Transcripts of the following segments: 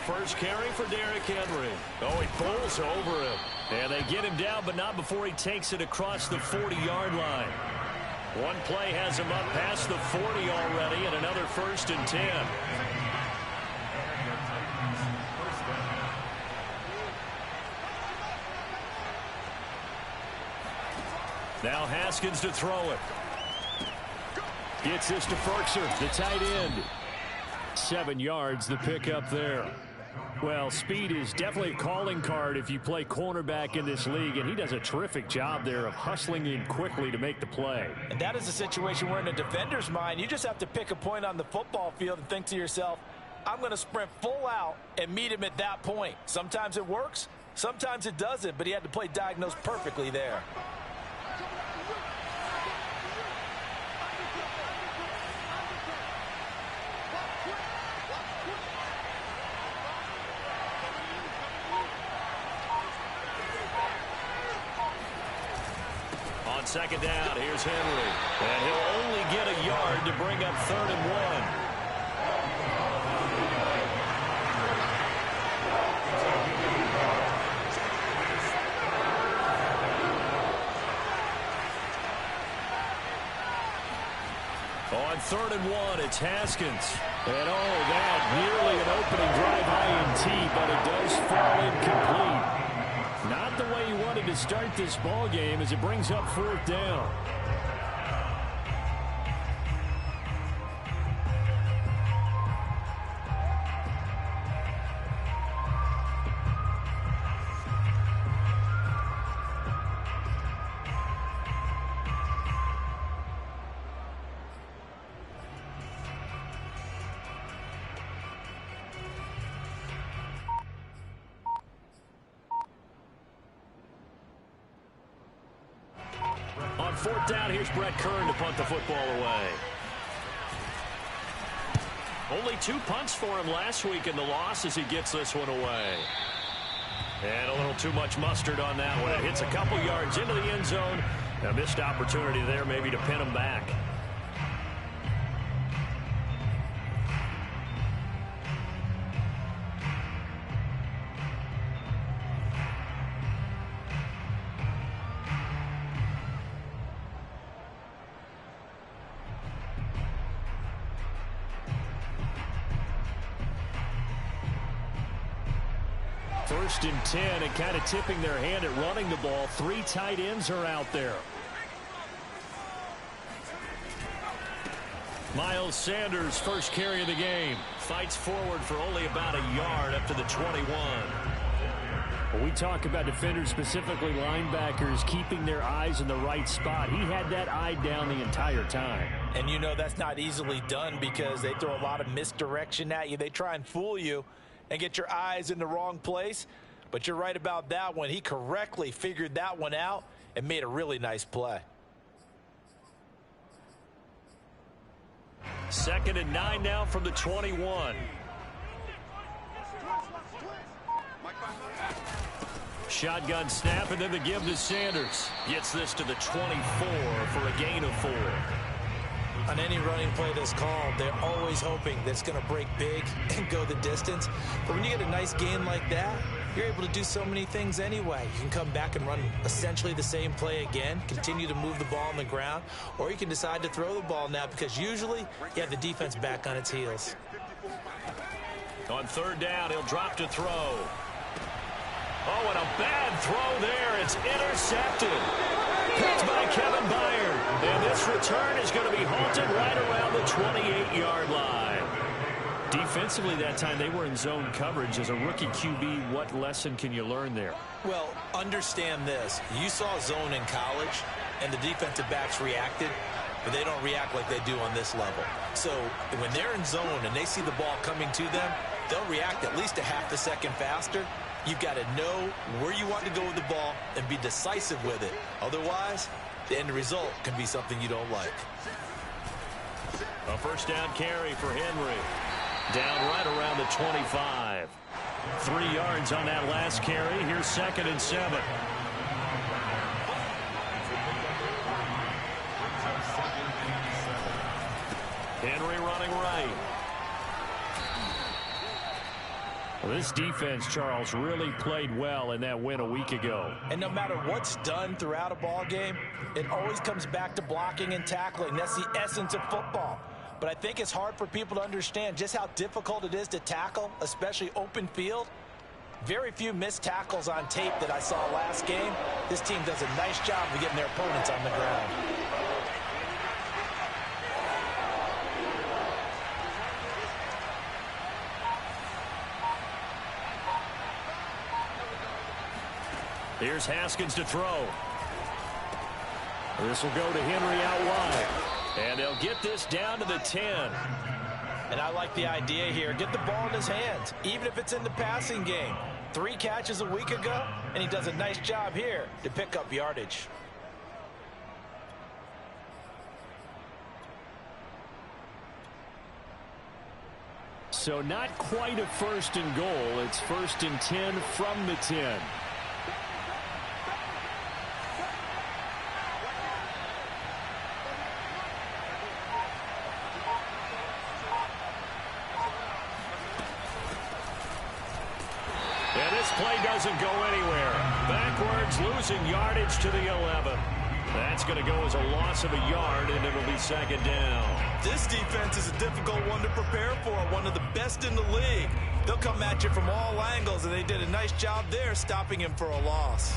first carry for Derrick Henry. Oh, he pulls over him. And they get him down, but not before he takes it across the 40-yard line. One play has him up past the 40 already, and another 1st and 10. Now Haskins to throw it. Gets this to Ferkser, the tight end. 7 yards, the pickup there. Well, speed is definitely a calling card if you play cornerback in this league, and he does a terrific job there of hustling in quickly to make the play. And that is a situation where in a defender's mind, you just have to pick a point on the football field and think to yourself, I'm going to sprint full out and meet him at that point. Sometimes it works, sometimes it doesn't, but he had to play diagnosed perfectly there. Second down, here's Henry. And he'll only get a yard to bring up 3rd and 1. On 3rd and 1, it's Haskins. And oh, that nearly an opening drive INT, but it does fall incomplete. Not the way he wanted to start this ball game as it brings up 4th down. On 4th down, here's Brett Kern to punt the football away. Only 2 punts for him last week in the loss as he gets this one away. And a little too much mustard on that one. It hits a couple yards into the end zone. A missed opportunity there maybe to pin him back. First and 10, and kind of tipping their hand at running the ball. 3 tight ends are out there. Miles Sanders, first carry of the game. Fights forward for only about a yard up to the 21. When we talk about defenders, specifically linebackers, keeping their eyes in the right spot, he had that eye down the entire time. And you know that's not easily done because they throw a lot of misdirection at you. They try and fool you and get your eyes in the wrong place. But you're right about that one. He correctly figured that one out and made a really nice play. 2nd and 9 now from the 21. Shotgun snap, and then the give to Sanders. Gets this to the 24 for a gain of 4. On any running play that's called, they're always hoping that it's going to break big and go the distance. But when you get a nice gain like that, you're able to do so many things anyway. You can come back and run essentially the same play again, continue to move the ball on the ground, or you can decide to throw the ball now because usually you have the defense back on its heels. On 3rd down, he'll drop to throw. Oh, and a bad throw there. It's intercepted. Picked by Kevin Byard. And this return is going to be halted right around the 28-yard line. Defensively that time, they were in zone coverage. As a rookie QB, what lesson can you learn there? Well, understand this. You saw zone in college, and the defensive backs reacted, but they don't react like they do on this level. So when they're in zone and they see the ball coming to them, they'll react at least a half a second faster. You've got to know where you want to go with the ball and be decisive with it. Otherwise, the end result can be something you don't like. A first down carry for Henry. Down right around the 25. 3 yards on that last carry. Here's 2nd and 7. Henry running right. This defense, Charles, really played well in that win a week ago. And no matter what's done throughout a ball game, it always comes back to blocking and tackling. That's the essence of football. But I think it's hard for people to understand just how difficult it is to tackle, especially open field. Very few missed tackles on tape that I saw last game. This team does a nice job of getting their opponents on the ground. Here's Haskins to throw. This will go to Henry out wide. And they'll get this down to the 10. And I like the idea here. Get the ball in his hands, even if it's in the passing game. 3 catches a week ago, and he does a nice job here to pick up yardage. So not quite a 1st and goal. It's 1st and 10 from the 10. And this play doesn't go anywhere. Backwards, losing yardage to the 11. That's going to go as a loss of a yard, and it'll be 2nd down. This defense is a difficult one to prepare for, one of the best in the league. They'll come at you from all angles, and they did a nice job there stopping him for a loss.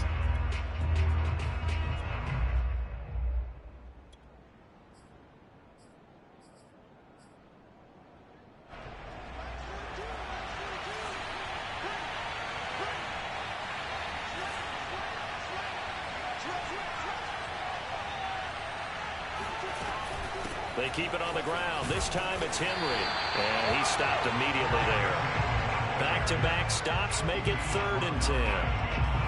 They keep it on the ground. This time it's Henry. And he stopped immediately there. Back-to-back stops make it 3rd and 10.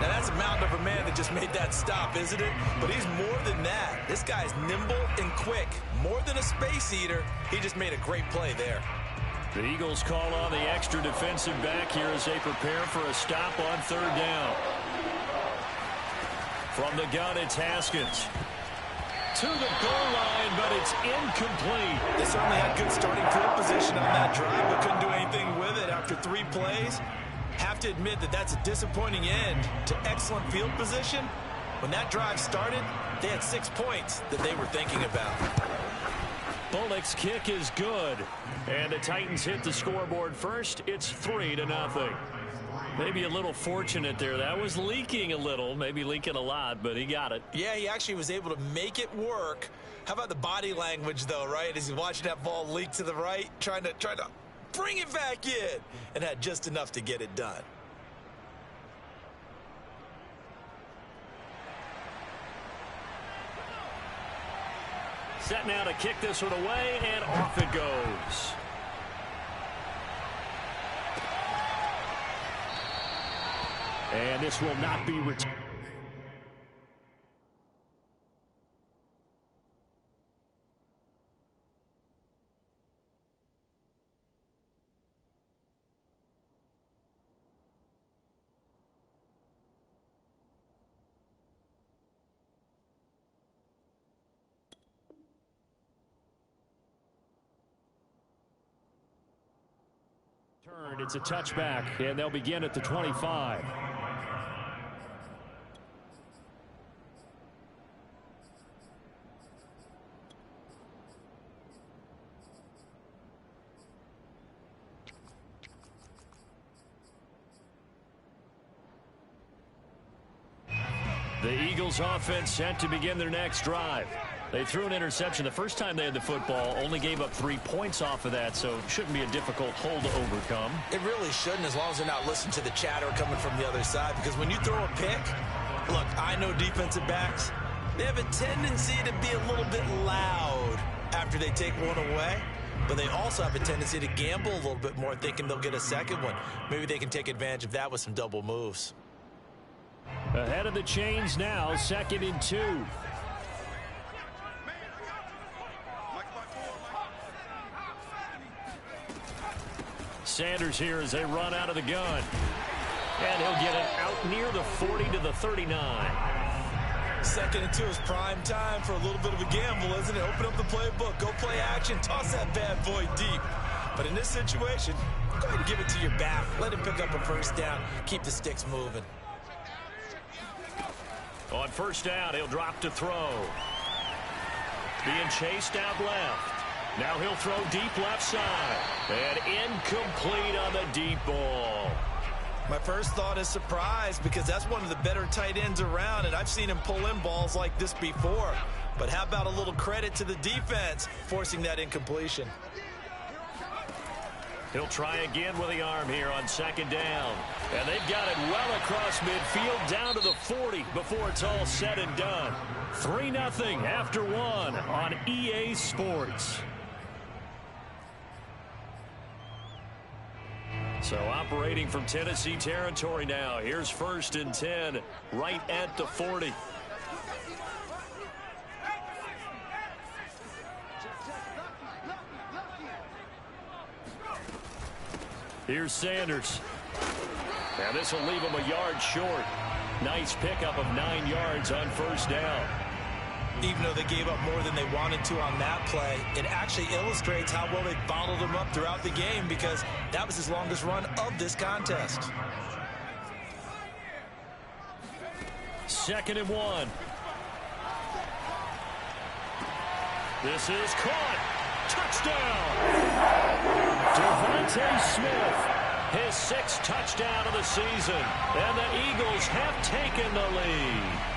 Now that's a mountain of a man that just made that stop, isn't it? But he's more than that. This guy's nimble and quick. More than a space eater. He just made a great play there. The Eagles call on the extra defensive back here as they prepare for a stop on 3rd down. From the gun, it's Haskins. To the goal line, but it's incomplete. They certainly had good starting field position on that drive, but couldn't do anything with it after 3 plays. Have to admit that that's a disappointing end to excellent field position. When that drive started, they had 6 points that they were thinking about. Bullock's kick is good. And the Titans hit the scoreboard first. It's 3-0. Maybe a little fortunate there. That was leaking a little, maybe leaking a lot, but he got it. Yeah, he actually was able to make it work. How about the body language, though, right? As he's watching that ball leak to the right, trying to bring it back in, and had just enough to get it done. Set now to kick this one away, and off it goes. And this will not be returned. It's a touchback, and they'll begin at the 25. The Eagles offense set to begin their next drive. They threw an interception the first time they had the football, only gave up 3 points off of that, so it shouldn't be a difficult hole to overcome. It really shouldn't, as long as they're not listening to the chatter coming from the other side, because when you throw a pick, look, I know defensive backs, they have a tendency to be a little bit loud after they take one away, but they also have a tendency to gamble a little bit more, thinking they'll get a second one. Maybe they can take advantage of that with some double moves. Ahead of the chains now, 2nd and 2. Sanders here as they run out of the gun. And he'll get it out near the 40 to the 39. 2nd and 2 is prime time for a little bit of a gamble, isn't it? Open up the playbook, go play action, toss that bad boy deep. But in this situation, go ahead and give it to your back. Let him pick up a first down. Keep the sticks moving. On first down, he'll drop to throw. Being chased out left. Now he'll throw deep left side. And incomplete on the deep ball. My first thought is surprise, because that's one of the better tight ends around, and I've seen him pull in balls like this before. But how about a little credit to the defense forcing that incompletion? He'll try again with the arm here on second down. And they've got it well across midfield down to the 40 before it's all said and done. 3-0 after one on EA Sports. So operating from Tennessee territory now. Here's 1st and 10 right at the 40. Here's Sanders. Now this will leave him a yard short. Nice pickup of 9 yards on first down. Even though they gave up more than they wanted to on that play, it actually illustrates how well they bottled him up throughout the game, because that was his longest run of this contest. 2nd and 1. This is caught. Touchdown. Devontae Smith, his 6th touchdown of the season, and the Eagles have taken the lead.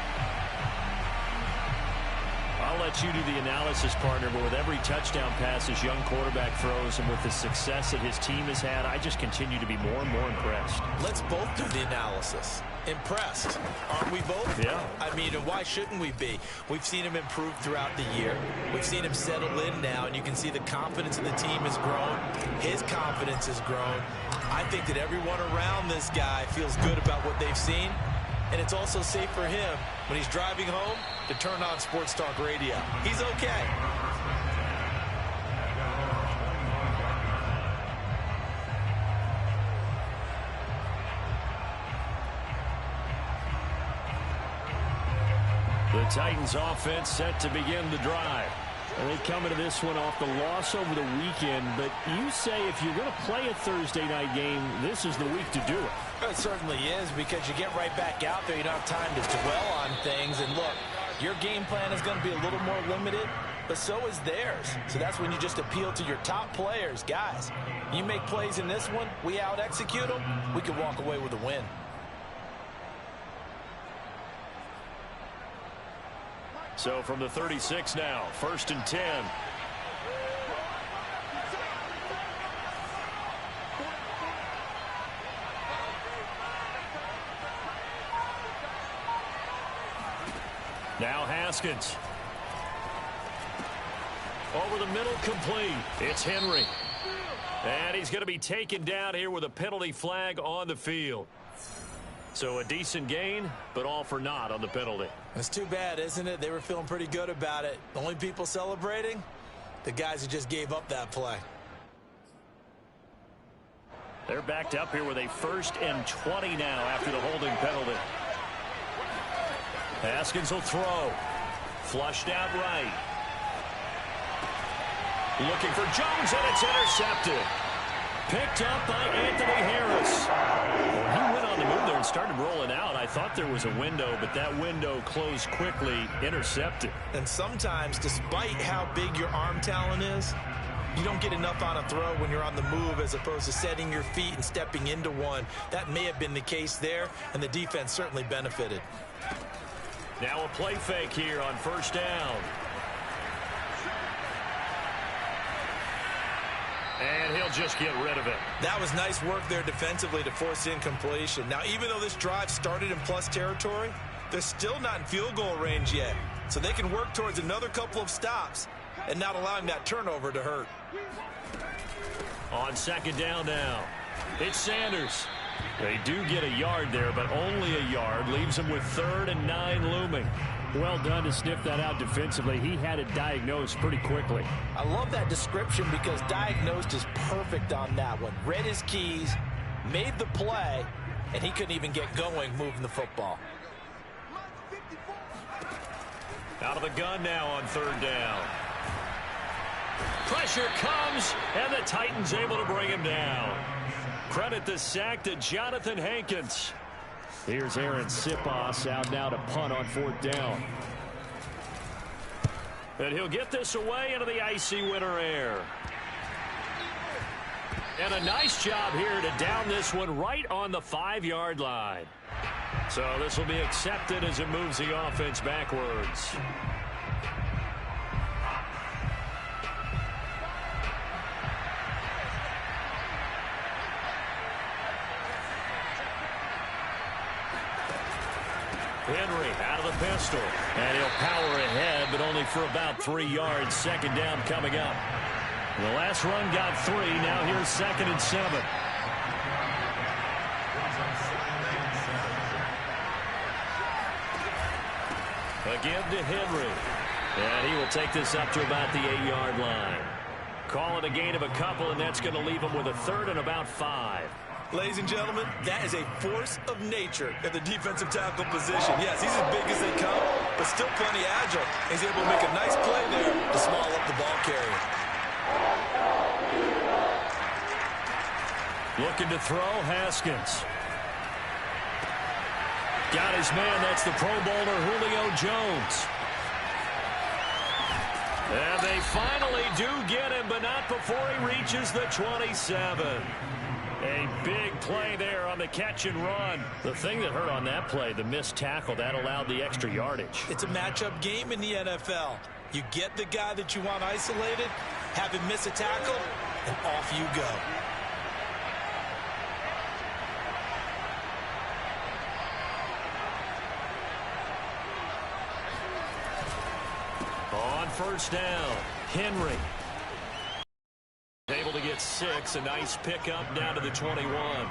I'll let you do the analysis, partner, but with every touchdown pass this young quarterback throws and with the success that his team has had, I just continue to be more and more impressed. Let's both do the analysis. Impressed. Aren't we both? Yeah. I mean, and why shouldn't we be? We've seen him improve throughout the year. We've seen him settle in now, and you can see the confidence of the team has grown. His confidence has grown. I think that everyone around this guy feels good about what they've seen, and it's also safe for him when he's driving home to turn on Sports Talk Radio. He's okay. The Titans offense set to begin the drive. And they come into this one off the loss over the weekend, but you say if you're going to play a Thursday night game, this is the week to do it. It certainly is, because you get right back out there. You don't have time to dwell on things. And look, your game plan is going to be a little more limited, but so is theirs. So that's when you just appeal to your top players. Guys, you make plays in this one, we out-execute them, we can walk away with a win. So from the 36 now, 1st and 10. Now Haskins. Over the middle, complete. It's Henry. And he's going to be taken down here with a penalty flag on the field. So a decent gain, but all for naught on the penalty. It's too bad, isn't it? They were feeling pretty good about it. The only people celebrating, the guys who just gave up that play. They're backed up here with a 1st and 20 now after the holding penalty. Haskins will throw. Flushed out right. Looking for Jones, and it's intercepted. Picked up by Anthony Harris. Well, he went on the move there and started rolling out. I thought there was a window, but that window closed quickly. Intercepted. And sometimes, despite how big your arm talent is, you don't get enough on a throw when you're on the move as opposed to setting your feet and stepping into one. That may have been the case there, and the defense certainly benefited. Now a play fake here on 1st down. And he'll just get rid of it. That was nice work there defensively to force incompletion. Now, even though this drive started in plus territory, they're still not in field goal range yet. So they can work towards another couple of stops and not allowing that turnover to hurt. On 2nd down now, it's Sanders. They do get a yard there, but only a yard. Leaves them with 3rd and 9 looming. Well done to sniff that out defensively. He had it diagnosed pretty quickly. I love that description because diagnosed is perfect on that one. Read his keys, made the play, and he couldn't even get going moving the football. Out of the gun now on 3rd down. Pressure comes, and the Titans able to bring him down. Credit the sack to Jonathan Hankins. Here's Aaron Sipos out now to punt on 4th down. And he'll get this away into the icy winter air. And a nice job here to down this one right on the 5-yard line. So this will be accepted as it moves the offense backwards. Henry out of the pistol. And he'll power ahead, but only for about 3 yards. 2nd down coming up. The last run got 3. Now here's 2nd and 7. Again to Henry. And he will take this up to about the 8-yard line. Call it a gain of a couple, and that's going to leave him with a 3rd and about 5. Ladies and gentlemen, that is a force of nature at the defensive tackle position. Yes, he's as big as they come, but still plenty agile. He's able to make a nice play there to small up the ball carrier. Looking to throw, Haskins. Got his man, that's the Pro Bowler Julio Jones. And they finally do get him, but not before he reaches the 27. A big play there on the catch and run. The thing that hurt on that play, the missed tackle, that allowed the extra yardage. It's a matchup game in the NFL. You get the guy that you want isolated, have him miss a tackle, and off you go. On 1st down, Henry. Able to get 6, a nice pickup down to the 21.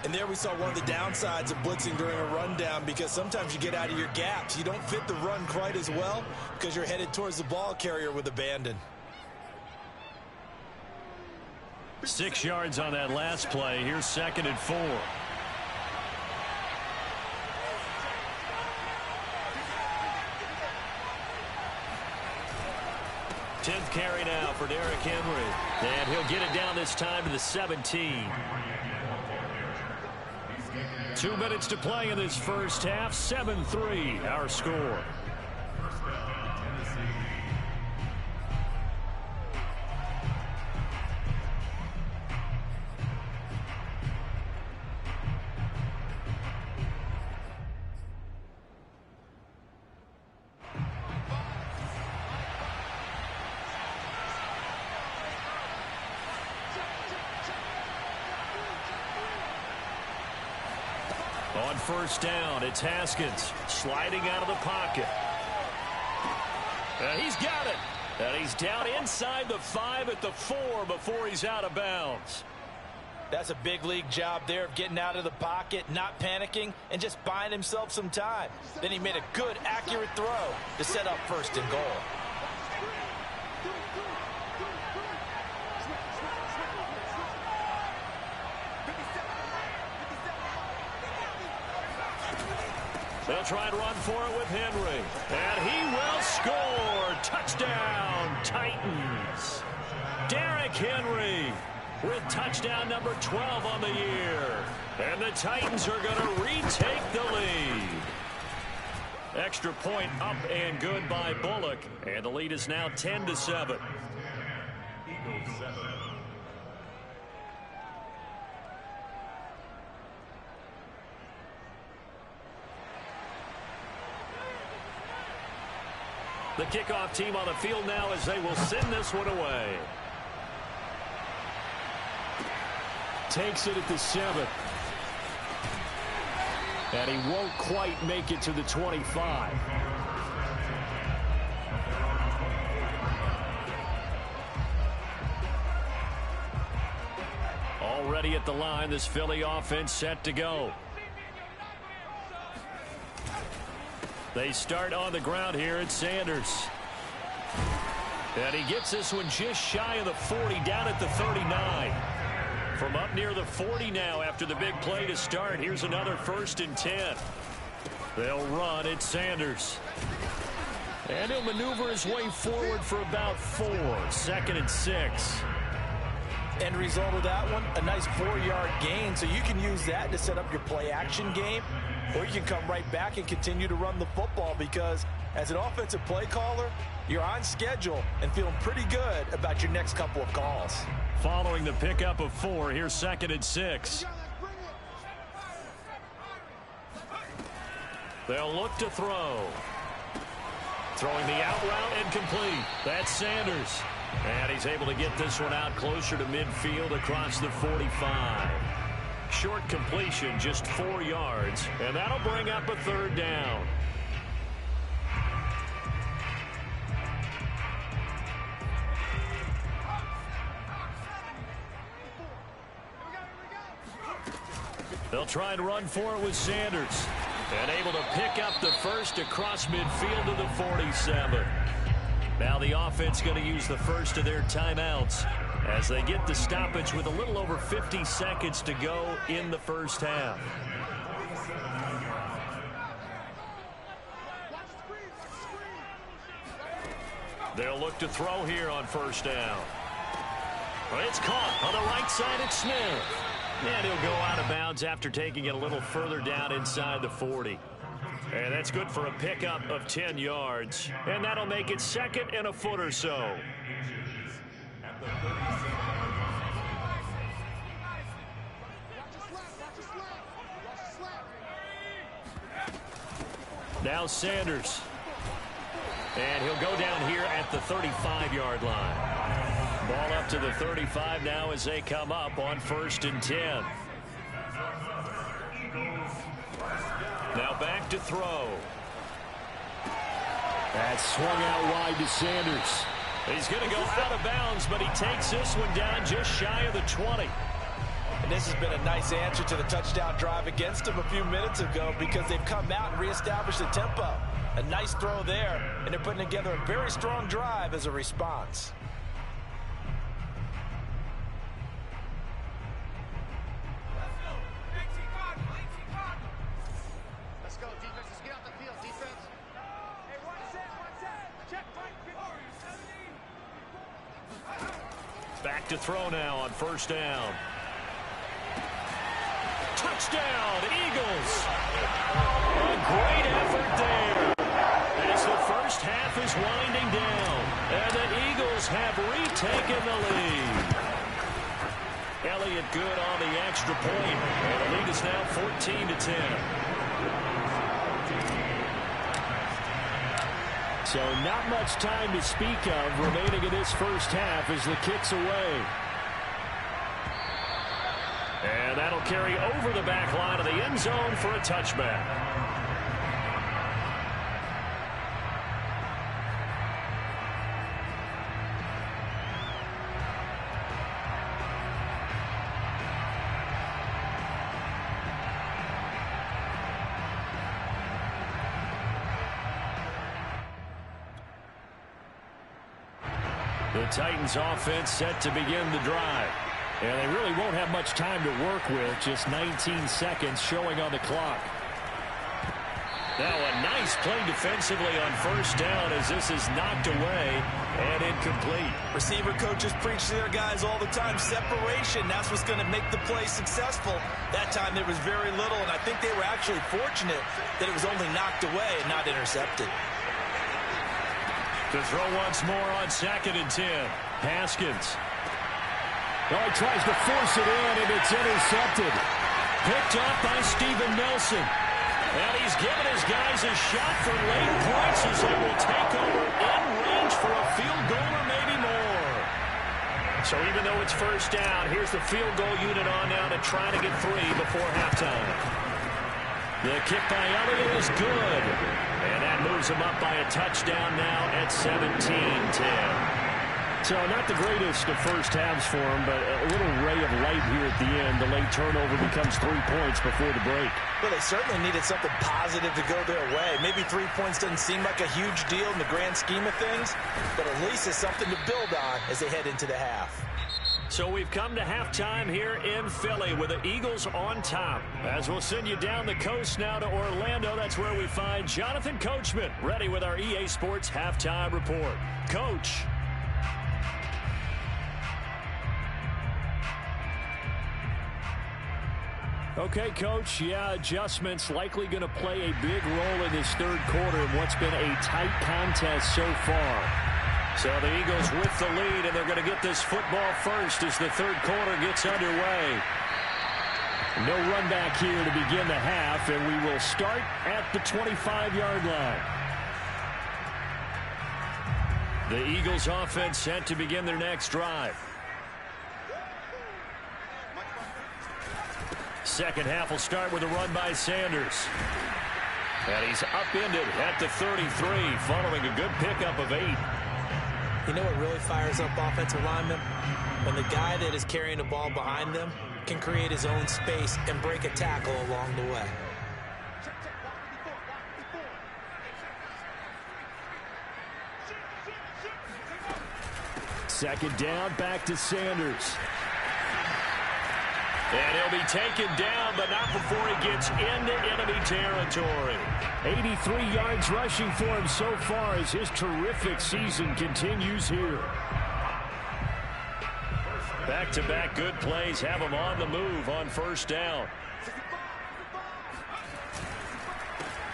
And there we saw one of the downsides of blitzing during a rundown, because sometimes you get out of your gaps. You don't fit the run quite as well because you're headed towards the ball carrier with abandon. 6 yards on that last play. Here's 2nd and 4. 10th carry now for Derrick Henry. And he'll get it down this time to the 17. 2 minutes to play in this first half. 7-3 our score. On 1st down, it's Haskins sliding out of the pocket. He's got it. And he's down inside the 5 at the 4 before he's out of bounds. That's a big league job there of getting out of the pocket, not panicking, and just buying himself some time. Then he made a good, accurate throw to set up 1st and goal. They'll try and run for it with Henry. And he will score. Touchdown, Titans. Derrick Henry with touchdown number 12 on the year. And the Titans are going to retake the lead. Extra point up and good by Bullock. And the lead is now 10-7. The kickoff team on the field now as they will send this one away. Takes it at the 7. And he won't quite make it to the 25. Already at the line, this Philly offense set to go. They start on the ground here at Sanders. And he gets this one just shy of the 40, down at the 39. From up near the 40 now after the big play to start. Here's another 1st and 10. They'll run at Sanders. And he'll maneuver his way forward for about 4. 2nd and 6. End result of that one, a nice 4-yard gain. So you can use that to set up your play-action game, or you can come right back and continue to run the football, because as an offensive play caller, you're on schedule and feeling pretty good about your next couple of calls. Following the pickup of 4, here's 2nd and 6. They'll look to throw. Throwing the out route and complete. That's Sanders. And he's able to get this one out closer to midfield across the 45. Short completion, just 4 yards. And that'll bring up a 3rd down. They'll try and run for it with Sanders. And able to pick up the first across midfield to the 47. Now the offense going to use the first of their timeouts as they get the stoppage with a little over 50 seconds to go in the first half. They'll look to throw here on 1st down. Well, it's caught on the right side at Smith. And he'll go out of bounds after taking it a little further down inside the 40. And that's good for a pickup of 10 yards. And that'll make it 2nd and a foot or so. Now Sanders. And he'll go down here at the 35-yard line. Ball up to the 35 now as they come up on 1st and 10. Now back to throw. That's swung out wide to Sanders. He's going to go out of bounds, but he takes this one down just shy of the 20. And this has been a nice answer to the touchdown drive against them a few minutes ago, because they've come out and reestablished the tempo. A nice throw there, and they're putting together a very strong drive as a response. Back to throw now on 1st down. Touchdown, Eagles. A great effort there as the first half is winding down, and the Eagles have retaken the lead. Elliott good on the extra point, and the lead is now 14-10. So not much time to speak of remaining in this first half as the kick's away. And that'll carry over the back line of the end zone for a touchback. The Titans offense set to begin the drive. And they really won't have much time to work with. Just 19 seconds showing on the clock. Now a nice play defensively on 1st down as this is knocked away and incomplete. Receiver coaches preach to their guys all the time. Separation, that's what's going to make the play successful. That time there was very little, and I think they were actually fortunate that it was only knocked away and not intercepted. To throw once more on 2nd and 10. Haskins. Oh, he tries to force it in, and it's intercepted. Picked up by Steven Nelson. And he's given his guys a shot for late points as they will take over in range for a field goal or maybe more. So even though it's 1st down, here's the field goal unit on now to try to get 3 before halftime. The kick by Elliott is good. And that moves him up by a touchdown now at 17-10. So not the greatest of first halves for him, but a little ray of light here at the end. The late turnover becomes 3 points before the break. Well, they certainly needed something positive to go their way. Maybe 3 points doesn't seem like a huge deal in the grand scheme of things, but at least it's something to build on as they head into the half. So we've come to halftime here in Philly with the Eagles on top. As we'll send you down the coast now to Orlando, that's where we find Jonathan Coachman ready with our EA Sports halftime report. Coach. Okay, Coach, yeah, adjustments likely going to play a big role in this third quarter in what's been a tight contest so far. So the Eagles with the lead, and they're going to get this football first as the third quarter gets underway. No run back here to begin the half, and we will start at the 25-yard line. The Eagles offense set to begin their next drive. Second half will start with a run by Sanders. And he's upended at the 33 following a good pickup of 8. You know what really fires up offensive linemen? When the guy that is carrying the ball behind them can create his own space and break a tackle along the way. Second down, back to Sanders. And he'll be taken down, but not before he gets into enemy territory. 83 yards rushing for him so far as his terrific season continues here. Back-to-back good plays have him on the move on first down.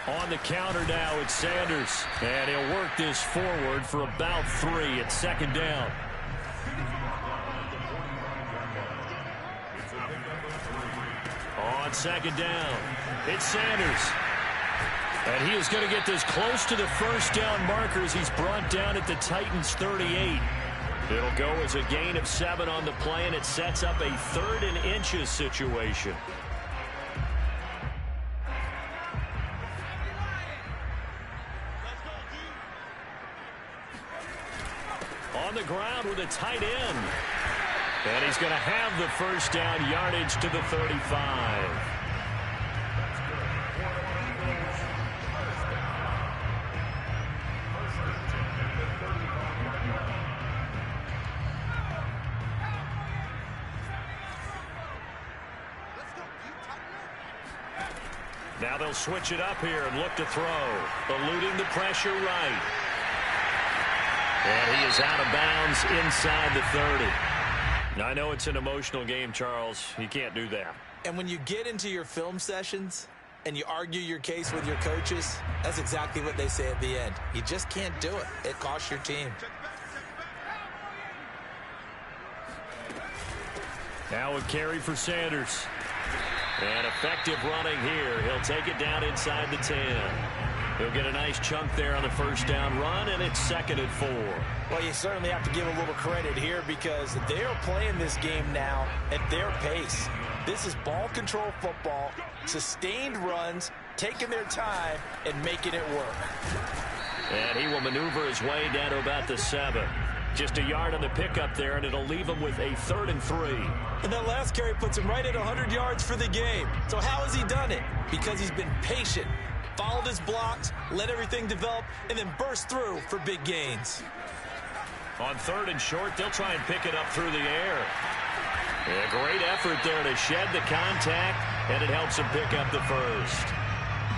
On the counter now, it's Sanders. And he'll work this forward for about 3 at second down. On second down, it's Sanders. And he is going to get this close to the first down marker as he's brought down at the Titans' 38. It'll go as a gain of 7 on the play, and it sets up a 3rd and inches situation. On the ground with a tight end. And he's going to have the first down yardage to the 35. Now they'll switch it up here and look to throw. Eluding the pressure right. And he is out of bounds inside the 30. I know it's an emotional game, Charles. You can't do that. And when you get into your film sessions and you argue your case with your coaches, that's exactly what they say at the end. You just can't do it. It costs your team. Now a carry for Sanders. And effective running here. He'll take it down inside the 10. He'll get a nice chunk there on the first down run, and it's 2nd and 4. Well, you certainly have to give a little credit here because they are playing this game now at their pace. This is ball control football, sustained runs, taking their time, and making it work. And he will maneuver his way down to about the 7. Just a yard on the pickup there, and it'll leave him with a 3rd and 3. And that last carry puts him right at 100 yards for the game. So how has he done it? Because he's been patient, followed his blocks, let everything develop, and then burst through for big gains. On 3rd and short, they'll try and pick it up through the air. A great effort there to shed the contact, and it helps him pick up the first.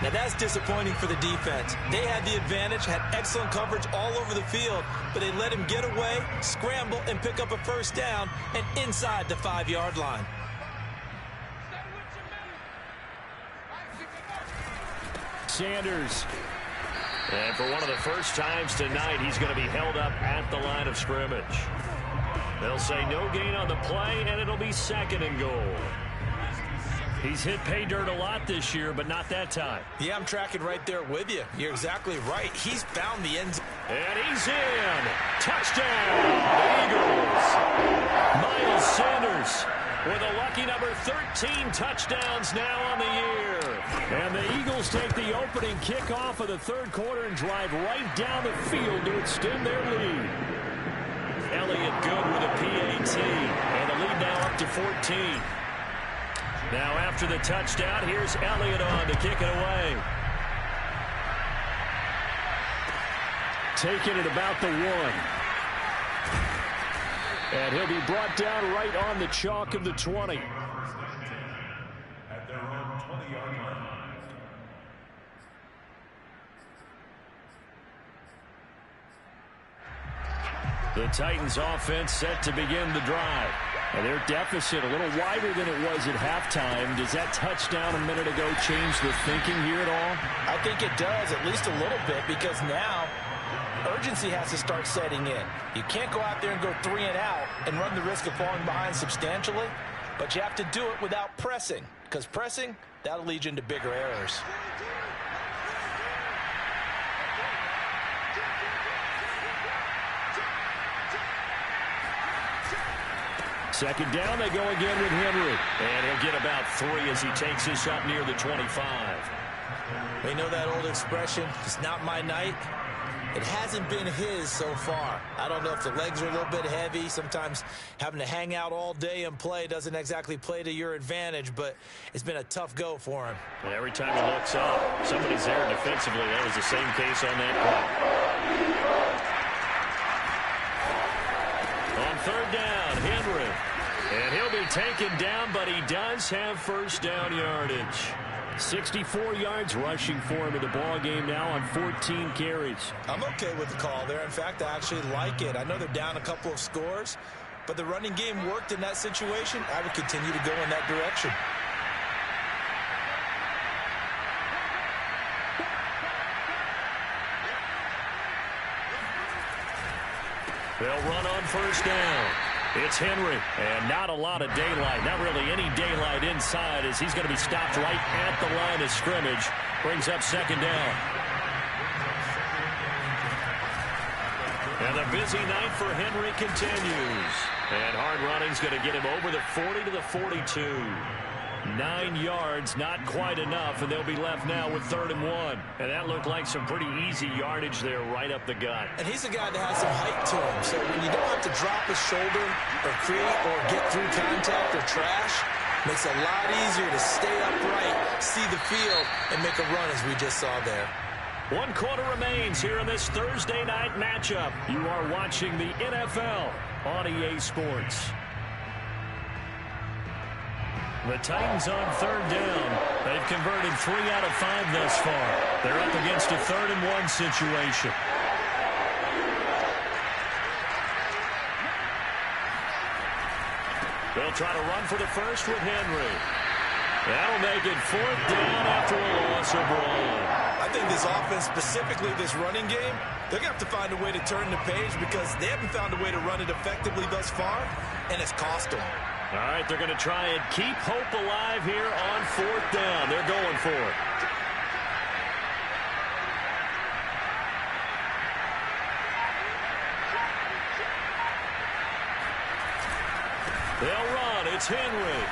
Now that's disappointing for the defense. They had the advantage, had excellent coverage all over the field, but they let him get away, scramble, and pick up a first down, and inside the 5-yard line. Sanders. And for one of the first times tonight, he's going to be held up at the line of scrimmage. They'll say no gain on the play, and it'll be 2nd and goal. He's hit pay dirt a lot this year, but not that time. Yeah, I'm tracking right there with you. You're exactly right. He's found the end zone. And he's in. Touchdown, Eagles. Miles Sanders with a lucky number 13 touchdowns now on the year. And the Eagles take the opening kickoff of the third quarter and drive right down the field to extend their lead. Elliott good with a PAT. And the lead now up to 14. Now after the touchdown, here's Elliott on to kick it away. Taking it about the 1. And he'll be brought down right on the chalk of the 20. At their own 20-yard line. The Titans offense set to begin the drive. And their deficit a little wider than it was at halftime. Does that touchdown a minute ago change the thinking here at all? I think it does, at least a little bit, because now urgency has to start setting in. You can't go out there and go 3 and out and run the risk of falling behind substantially, but you have to do it without pressing, because pressing, that'll lead you into bigger errors. Second down, they go again with Henry. And he'll get about 3 as he takes this up near the 25. We know that old expression, it's not my night. It hasn't been his so far. I don't know if the legs are a little bit heavy. Sometimes having to hang out all day and play doesn't exactly play to your advantage, but it's been a tough go for him. And every time he looks up, somebody's there defensively. That was the same case on that play. On third down, Henry. And he'll be taken down, but he does have first down yardage. 64 yards rushing for him in the ball game now on 14 carries. I'm okay with the call there. In fact, I actually like it. I know they're down a couple of scores, but the running game worked in that situation. I would continue to go in that direction. They'll run on first down. It's Henry, and not a lot of daylight, not really any daylight inside as he's going to be stopped right at the line of scrimmage. Brings up second down. And the busy night for Henry continues. And hard running's going to get him over the 40 to the 42. 9 yards, not quite enough, and they'll be left now with 3rd and 1. And that looked like some pretty easy yardage there right up the gut. And he's a guy that has some height to him, so when you don't have to drop his shoulder or create or get through contact or trash, makes it a lot easier to stay upright, see the field, and make a run as we just saw there. 1 quarter remains here in this Thursday night matchup. You are watching the NFL on EA Sports. The Titans on 3rd down. They've converted 3 out of 5 thus far. They're up against a 3rd and 1 situation. They'll try to run for the first with Henry. That'll make it 4th down after a loss of 1. I think this offense, specifically this running game, they're going to have to find a way to turn the page because they haven't found a way to run it effectively thus far, and it's cost them. All right, they're going to try and keep hope alive here on 4th down. They're going for it. They'll run. It's Henry.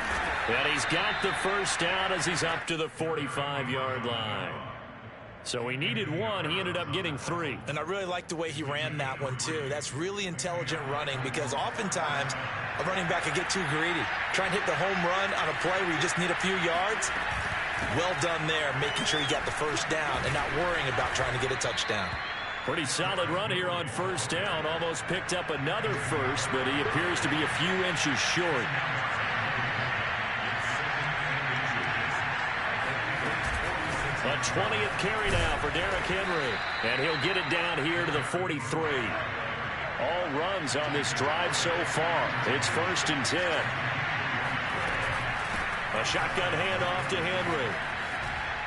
And he's got the first down as he's up to the 45-yard line. So he needed 1. He ended up getting 3. And I really like the way he ran that one, too. That's really intelligent running because oftentimes a running back could get too greedy. Try and hit the home run on a play where you just need a few yards. Well done there, making sure you got the first down and not worrying about trying to get a touchdown. Pretty solid run here on first down. Almost picked up another first, but he appears to be a few inches short. A 20th carry now for Derrick Henry. And he'll get it down here to the 43. All runs on this drive so far. It's 1st and 10. A shotgun handoff to Henry.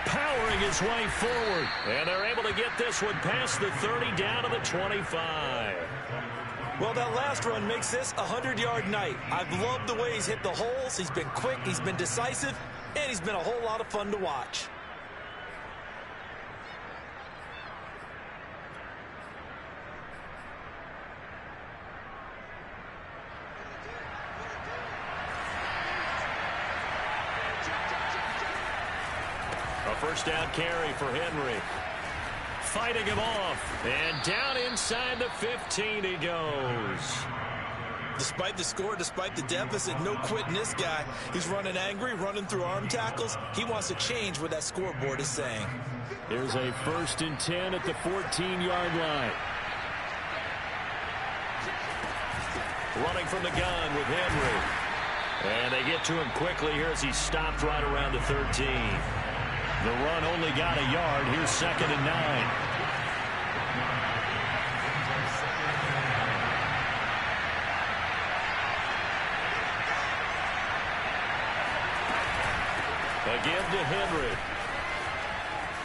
Powering his way forward. And they're able to get this one past the 30 down to the 25. Well, that last run makes this a 100-yard night. I've loved the way he's hit the holes. He's been quick, he's been decisive, and he's been a whole lot of fun to watch. A first down carry for Henry. Fighting him off. And down inside the 15 he goes. Despite the score, despite the deficit, no quitting this guy. He's running angry, running through arm tackles. He wants to change what that scoreboard is saying. Here's a 1st and 10 at the 14-yard line. running from the gun with Henry. And they get to him quickly here as he stopped right around the 13. The run only got a yard. Here's 2nd and 9. Again to Henry.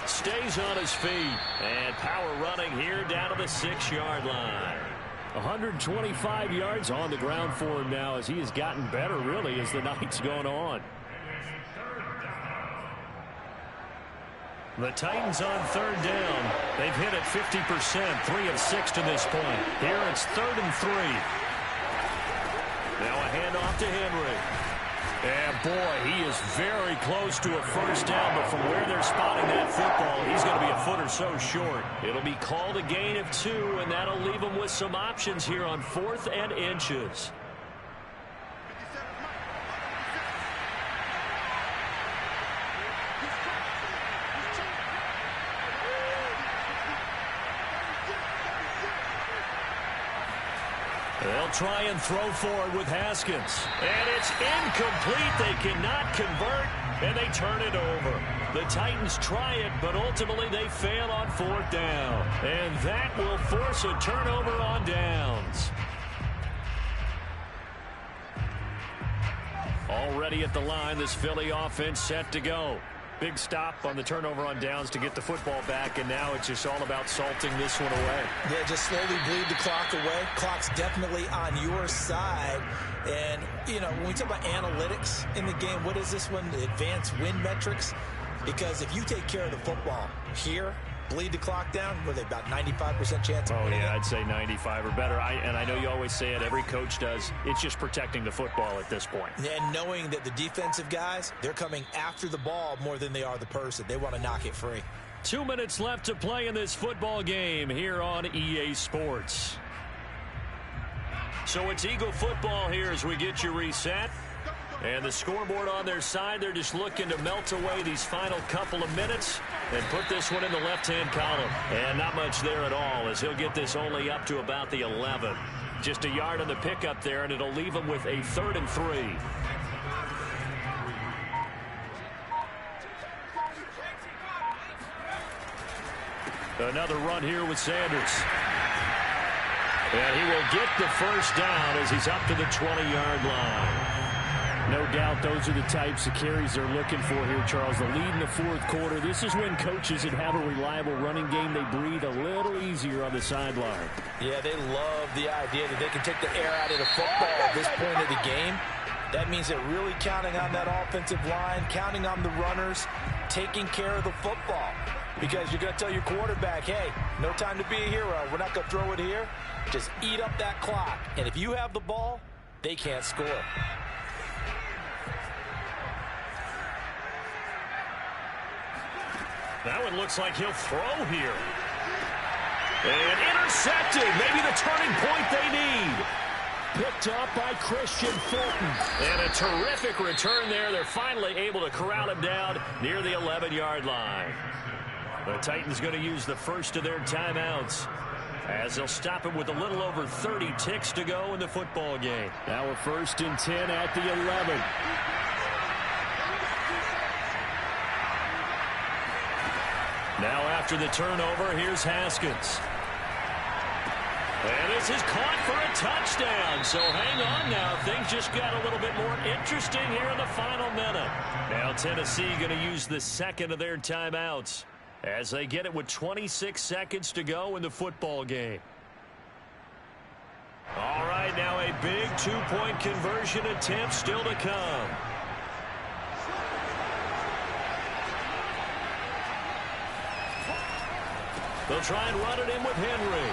Stays on his feet. And power running here down to the 6-yard line. 125 yards on the ground for him now as he has gotten better, really, as the night's gone on. The Titans on 3rd down. They've hit it 50%, 3 of 6 to this point. Here it's 3rd and 3. Now a handoff to Henry. And boy, he is very close to a first down, but from where they're spotting that football, he's going to be a foot or so short. It'll be called a gain of 2, and that'll leave him with some options here on 4th and inches. They'll try and throw forward with Haskins. And it's incomplete. They cannot convert, and they turn it over. The Titans try it, but ultimately they fail on 4th down. And that will force a turnover on downs. Already at the line, this Philly offense set to go. Big stop on the turnover on downs to get the football back, and now it's just all about salting this one away. Yeah, just slowly bleed the clock away. Clock's definitely on your side. And, you know, when we talk about analytics in the game, what is this one? The advanced win metrics? Because if you take care of the football here, bleed the clock down, were they about 95% chance of winning? Oh, yeah, I'd say 95 or better. And I know you always say it, every coach does. It's just protecting the football at this point. And knowing that the defensive guys, they're coming after the ball more than they are the person. They want to knock it free. 2 minutes left to play in this football game here on EA Sports. So it's Eagle football here as we get you reset. And the scoreboard on their side, they're just looking to melt away these final couple of minutes and put this one in the left-hand column. And not much there at all, as he'll get this only up to about the 11. Just a yard on the pickup there, and it'll leave him with a 3rd and 3. Another run here with Sanders. And he will get the first down as he's up to the 20-yard line. No doubt those are the types of carries they're looking for here, Charles. The lead in the 4th quarter. This is when coaches that have a reliable running game, they breathe a little easier on the sideline. Yeah, they love the idea that they can take the air out of the football at this point of the game. That means they're really counting on that offensive line, counting on the runners, taking care of the football. Because you're going to tell your quarterback, hey, no time to be a hero. We're not going to throw it here. Just eat up that clock. And if you have the ball, they can't score. That one looks like he'll throw here. And intercepted. Maybe the turning point they need. Picked up by Christian Fulton. And a terrific return there. They're finally able to corral him down near the 11-yard line. The Titans going to use the first of their timeouts, as they'll stop him with a little over 30 ticks to go in the football game. Now a 1st and 10 at the 11. Now after the turnover, here's Haskins. And this is caught for a touchdown. So hang on now. Things just got a little bit more interesting here in the final minute. Now Tennessee going to use the 2nd of their timeouts as they get it with 26 seconds to go in the football game. All right, now a big 2-point conversion attempt still to come. They'll try and run it in with Henry.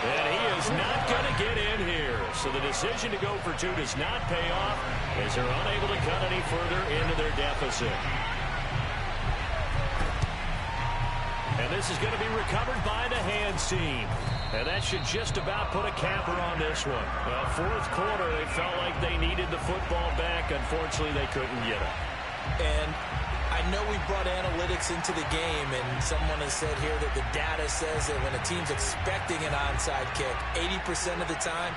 And he is not going to get in here. So the decision to go for 2 does not pay off as they're unable to cut any further into their deficit. And this is going to be recovered by the hands team. And that should just about put a capper on this one. Well, 4th quarter, they felt like they needed the football back. Unfortunately, they couldn't get it. And I know we brought analytics into the game, and someone has said here that the data says that when a team's expecting an onside kick, 80% of the time,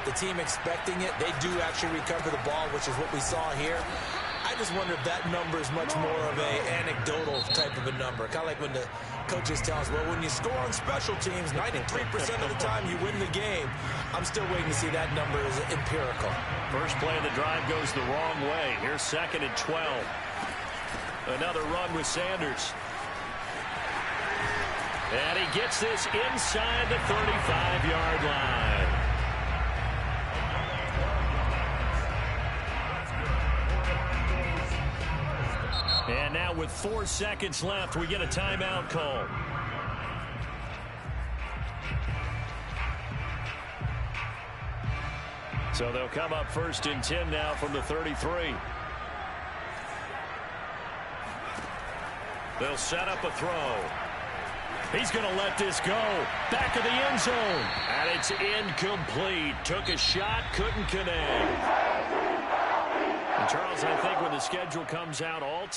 the team expecting it, they do actually recover the ball, which is what we saw here. I just wonder if that number is much more of a anecdotal type of a number. Kind of like when the coaches tell us, well, when you score on special teams, 93% of the time you win the game. I'm still waiting to see that number is empirical. First play of the drive goes the wrong way. Here's 2nd and 12. Another run with Sanders. And he gets this inside the 35-yard line. And now with 4 seconds left, we get a timeout call. So they'll come up 1st and 10 now from the 33. They'll set up a throw. He's going to let this go. Back of the end zone. And it's incomplete. Took a shot, couldn't connect. And Charles, I think when the schedule comes out, all